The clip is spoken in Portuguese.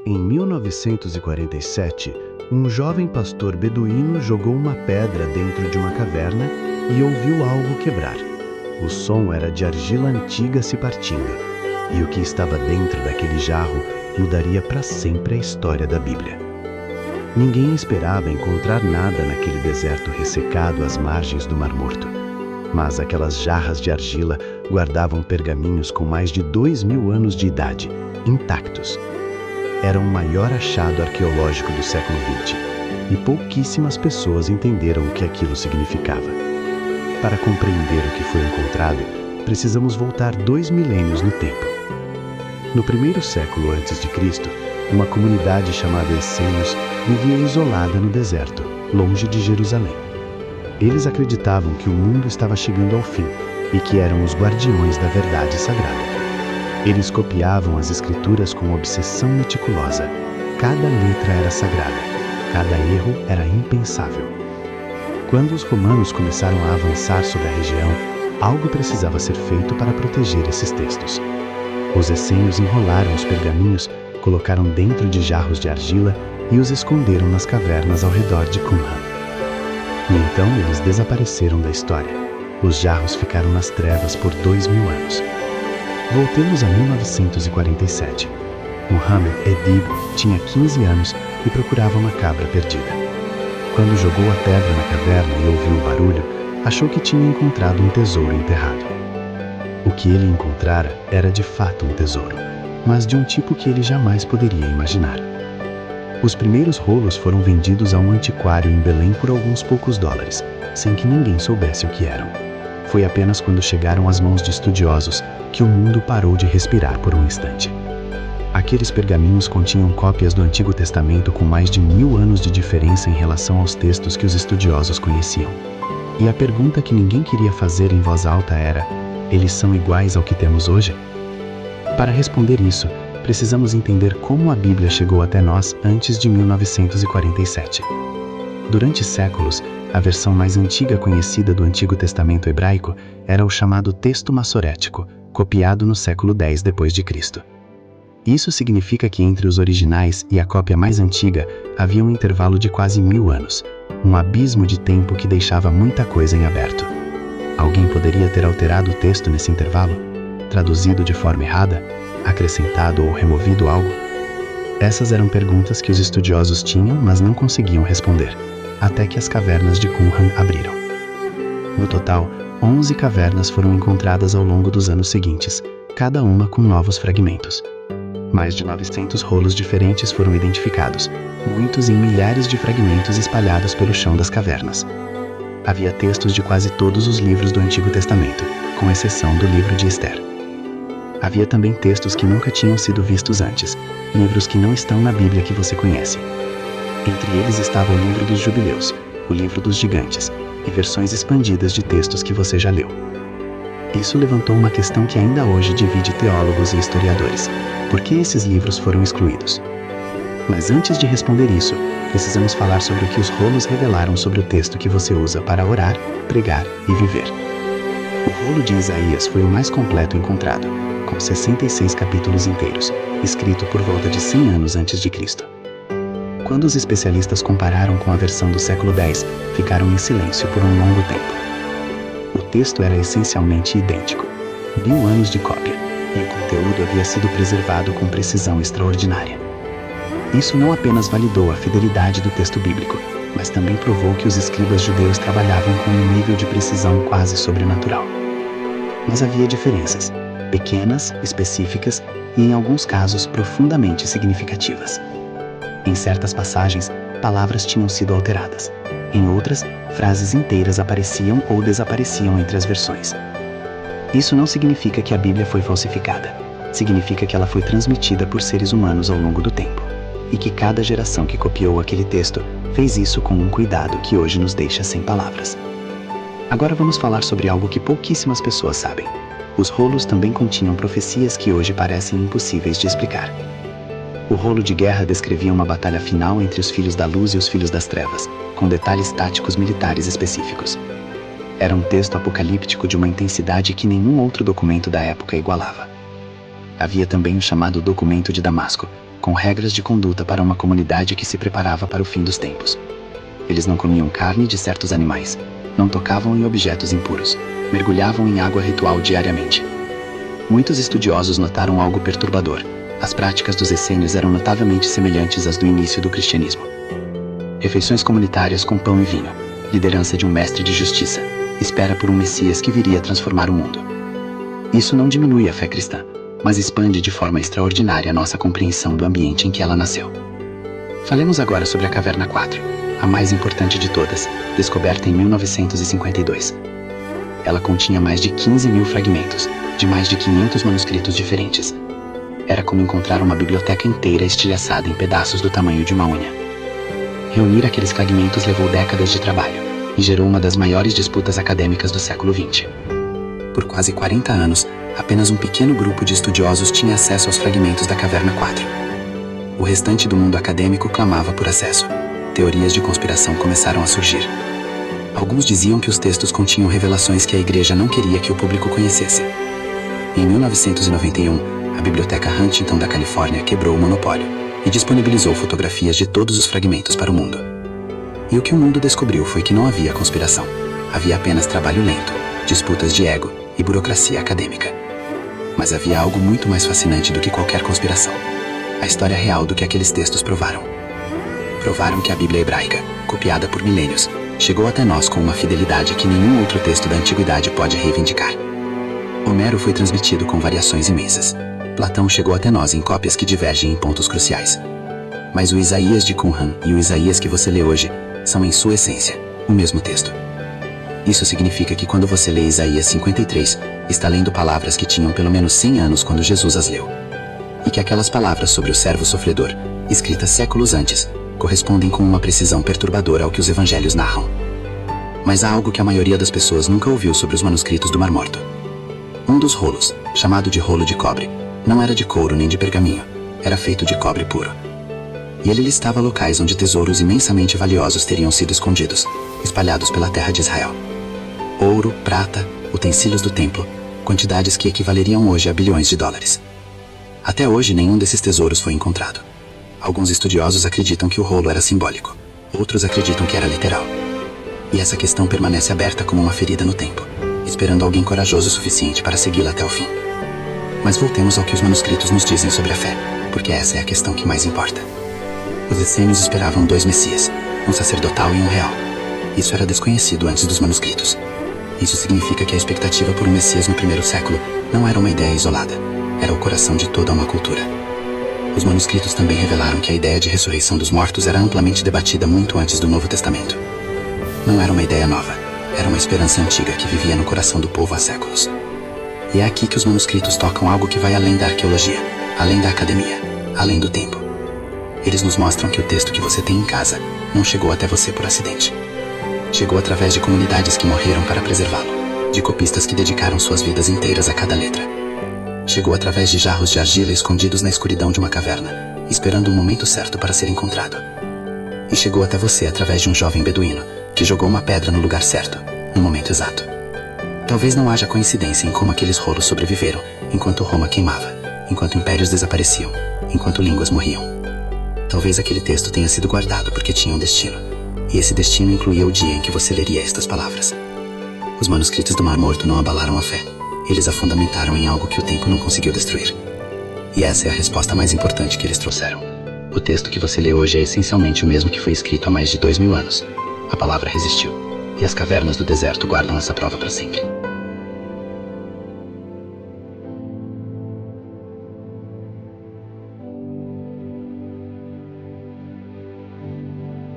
Em 1947, um jovem pastor beduíno jogou uma pedra dentro de uma caverna e ouviu algo quebrar. O som era de argila antiga se partindo, e o que estava dentro daquele jarro mudaria para sempre a história da Bíblia. Ninguém esperava encontrar nada naquele deserto ressecado às margens do Mar Morto, mas aquelas jarras de argila guardavam pergaminhos com mais de 2000 anos de idade, intactos. Era o maior achado arqueológico do século XX, e pouquíssimas pessoas entenderam o que aquilo significava. Para compreender o que foi encontrado, precisamos voltar 2 milênios no tempo. No primeiro século antes de Cristo, uma comunidade chamada Essênios vivia isolada no deserto, longe de Jerusalém. Eles acreditavam que o mundo estava chegando ao fim e que eram os guardiões da verdade sagrada. Eles copiavam as escrituras com obsessão meticulosa. Cada letra era sagrada, cada erro era impensável. Quando os romanos começaram a avançar sobre a região, algo precisava ser feito para proteger esses textos. Os essênios enrolaram os pergaminhos, colocaram dentro de jarros de argila e os esconderam nas cavernas ao redor de Qumran. E então eles desapareceram da história. Os jarros ficaram nas trevas por 2000 anos. Voltemos a 1947. Muhammad Edib tinha 15 anos e procurava uma cabra perdida. Quando jogou a pedra na caverna e ouviu o barulho, achou que tinha encontrado um tesouro enterrado. O que ele encontrara era de fato um tesouro, mas de um tipo que ele jamais poderia imaginar. Os primeiros rolos foram vendidos a um antiquário em Belém por alguns poucos dólares, sem que ninguém soubesse o que eram. Foi apenas quando chegaram às mãos de estudiosos que o mundo parou de respirar por um instante. Aqueles pergaminhos continham cópias do Antigo Testamento com mais de 1000 anos de diferença em relação aos textos que os estudiosos conheciam. E a pergunta que ninguém queria fazer em voz alta era: eles são iguais ao que temos hoje? Para responder isso, precisamos entender como a Bíblia chegou até nós antes de 1947. Durante séculos, a versão mais antiga conhecida do Antigo Testamento hebraico era o chamado texto massorético, copiado no século X d.C. Isso significa que entre os originais e a cópia mais antiga havia um intervalo de quase 1000 anos, um abismo de tempo que deixava muita coisa em aberto. Alguém poderia ter alterado o texto nesse intervalo? Traduzido de forma errada? Acrescentado ou removido algo? Essas eram perguntas que os estudiosos tinham, mas não conseguiam responder, até que as cavernas de Qumran abriram. No total, 11 cavernas foram encontradas ao longo dos anos seguintes, cada uma com novos fragmentos. Mais de 900 rolos diferentes foram identificados, muitos em milhares de fragmentos espalhados pelo chão das cavernas. Havia textos de quase todos os livros do Antigo Testamento, com exceção do livro de Ester. Havia também textos que nunca tinham sido vistos antes, livros que não estão na Bíblia que você conhece. Entre eles estava o livro dos Jubileus, o livro dos Gigantes, e versões expandidas de textos que você já leu. Isso levantou uma questão que ainda hoje divide teólogos e historiadores: por que esses livros foram excluídos? Mas antes de responder isso, precisamos falar sobre o que os rolos revelaram sobre o texto que você usa para orar, pregar e viver. O rolo de Isaías foi o mais completo encontrado, com 66 capítulos inteiros, escrito por volta de 100 anos antes de Cristo. Quando os especialistas compararam com a versão do século X, ficaram em silêncio por um longo tempo. O texto era essencialmente idêntico, 1000 anos de cópia, e o conteúdo havia sido preservado com precisão extraordinária. Isso não apenas validou a fidelidade do texto bíblico, mas também provou que os escribas judeus trabalhavam com um nível de precisão quase sobrenatural. Mas havia diferenças, pequenas, específicas e, em alguns casos, profundamente significativas. Em certas passagens, palavras tinham sido alteradas. Em outras, frases inteiras apareciam ou desapareciam entre as versões. Isso não significa que a Bíblia foi falsificada. Significa que ela foi transmitida por seres humanos ao longo do tempo, e que cada geração que copiou aquele texto fez isso com um cuidado que hoje nos deixa sem palavras. Agora vamos falar sobre algo que pouquíssimas pessoas sabem. Os rolos também continham profecias que hoje parecem impossíveis de explicar. O rolo de guerra descrevia uma batalha final entre os filhos da luz e os filhos das trevas, com detalhes táticos militares específicos. Era um texto apocalíptico de uma intensidade que nenhum outro documento da época igualava. Havia também o chamado Documento de Damasco, com regras de conduta para uma comunidade que se preparava para o fim dos tempos. Eles não comiam carne de certos animais, não tocavam em objetos impuros, mergulhavam em água ritual diariamente. Muitos estudiosos notaram algo perturbador. As práticas dos essênios eram notavelmente semelhantes às do início do cristianismo. Refeições comunitárias com pão e vinho, liderança de um mestre de justiça, espera por um Messias que viria transformar o mundo. Isso não diminui a fé cristã, mas expande de forma extraordinária a nossa compreensão do ambiente em que ela nasceu. Falemos agora sobre a Caverna 4, a mais importante de todas, descoberta em 1952. Ela continha mais de 15.000 fragmentos, de mais de 500 manuscritos diferentes. Era como encontrar uma biblioteca inteira estilhaçada em pedaços do tamanho de uma unha. Reunir aqueles fragmentos levou décadas de trabalho e gerou uma das maiores disputas acadêmicas do século XX. Por quase 40 anos, apenas um pequeno grupo de estudiosos tinha acesso aos fragmentos da Caverna 4. O restante do mundo acadêmico clamava por acesso. Teorias de conspiração começaram a surgir. Alguns diziam que os textos continham revelações que a igreja não queria que o público conhecesse. Em 1991, a Biblioteca Huntington da Califórnia quebrou o monopólio e disponibilizou fotografias de todos os fragmentos para o mundo. E o que o mundo descobriu foi que não havia conspiração. Havia apenas trabalho lento, disputas de ego e burocracia acadêmica. Mas havia algo muito mais fascinante do que qualquer conspiração. A história real do que aqueles textos provaram. Provaram que a Bíblia hebraica, copiada por milênios, chegou até nós com uma fidelidade que nenhum outro texto da antiguidade pode reivindicar. Homero foi transmitido com variações imensas. Platão chegou até nós em cópias que divergem em pontos cruciais. Mas o Isaías de Qumran e o Isaías que você lê hoje são, em sua essência, o mesmo texto. Isso significa que quando você lê Isaías 53, está lendo palavras que tinham pelo menos 100 anos quando Jesus as leu. E que aquelas palavras sobre o servo sofredor, escritas séculos antes, correspondem com uma precisão perturbadora ao que os evangelhos narram. Mas há algo que a maioria das pessoas nunca ouviu sobre os manuscritos do Mar Morto. Um dos rolos, chamado de rolo de cobre, não era de couro nem de pergaminho, era feito de cobre puro. E ele listava locais onde tesouros imensamente valiosos teriam sido escondidos, espalhados pela terra de Israel. Ouro, prata, utensílios do templo, quantidades que equivaleriam hoje a bilhões de dólares. Até hoje nenhum desses tesouros foi encontrado. Alguns estudiosos acreditam que o rolo era simbólico, outros acreditam que era literal. E essa questão permanece aberta como uma ferida no tempo, esperando alguém corajoso o suficiente para segui-la até o fim. Mas voltemos ao que os manuscritos nos dizem sobre a fé, porque essa é a questão que mais importa. Os essênios esperavam 2 messias, um sacerdotal e um real. Isso era desconhecido antes dos manuscritos. Isso significa que a expectativa por um messias no primeiro século não era uma ideia isolada, era o coração de toda uma cultura. Os manuscritos também revelaram que a ideia de ressurreição dos mortos era amplamente debatida muito antes do Novo Testamento. Não era uma ideia nova, era uma esperança antiga que vivia no coração do povo há séculos. E é aqui que os manuscritos tocam algo que vai além da arqueologia, além da academia, além do tempo. Eles nos mostram que o texto que você tem em casa não chegou até você por acidente. Chegou através de comunidades que morreram para preservá-lo, de copistas que dedicaram suas vidas inteiras a cada letra. Chegou através de jarros de argila escondidos na escuridão de uma caverna, esperando o momento certo para ser encontrado. E chegou até você através de um jovem beduíno, que jogou uma pedra no lugar certo, no momento exato. Talvez não haja coincidência em como aqueles rolos sobreviveram, enquanto Roma queimava, enquanto impérios desapareciam, enquanto línguas morriam. Talvez aquele texto tenha sido guardado porque tinha um destino, e esse destino incluía o dia em que você leria estas palavras. Os manuscritos do Mar Morto não abalaram a fé, eles a fundamentaram em algo que o tempo não conseguiu destruir. E essa é a resposta mais importante que eles trouxeram. O texto que você lê hoje é essencialmente o mesmo que foi escrito há mais de 2000 anos. A palavra resistiu, e as cavernas do deserto guardam essa prova para sempre.